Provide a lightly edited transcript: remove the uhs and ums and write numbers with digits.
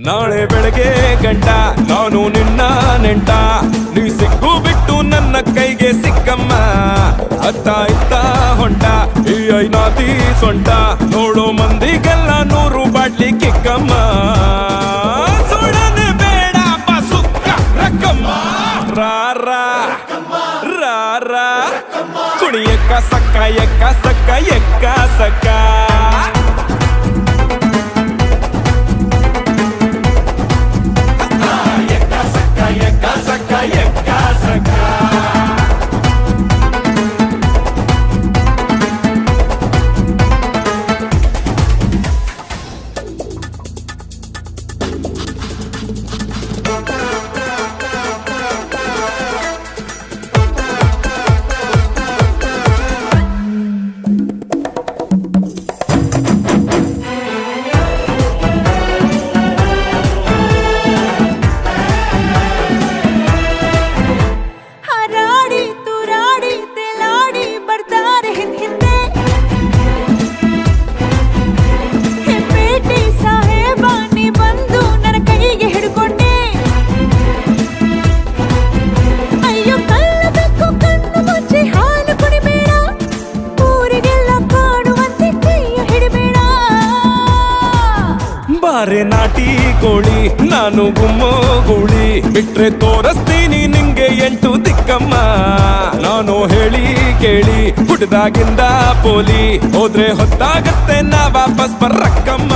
ನಾಳೆ ಬೆಳಗ್ಗೆ ಗಂಟ ನಾನು ನಿನ್ನ ನೆಂಟ, ನೀ ಸಿಕ್ಕು ಬಿಟ್ಟು ನನ್ನ ಕೈಗೆ ಸಿಕ್ಕಮ್ಮ. ಅತ್ತ ಇತ್ತ ಹೊಂಟ ಈ ಐನಾತಿ ಸೊಂಟ, ನೋಡೋ ಮಂದಿಗೆಲ್ಲ 100 ಬಾಟ್ಲಿ ಕಿಕ್ಕಮ್ಮ. ಸುಡನೆ ಬೇಡ ಬಸುಕ್ಕ ರಕ್ಕಮ್ಮ, ರಾರ ರಾರ ಕುಣಿ ಎಕ್ಕ ಸಕ್ಕ ಎಕ್ಕ ಸಕ್ಕ ಎಕ್ಕ ಸಕ್ಕ. ಬಾರೆ ನಾಟಿ ಕೋಳಿ ನಾನು ಗುಮ್ಮೋ ಗೂಳಿ, ಬಿಟ್ರೆ ತೋರಿಸ್ತೀನಿ ನಿಂಗೆ 8 ದಿಕ್ಕಮ್ಮ. ನಾನು ಹೇಳಿ ಕೇಳಿ ಹುಟ್ಟದಾಗಿಂದ ಪೋಲಿ, ಹೋದ್ರೆ ಹೊತ್ತಾಗತ್ತೆ ನಾ ವಾಪಸ್ ಬರಕ್ಕಮ್ಮ.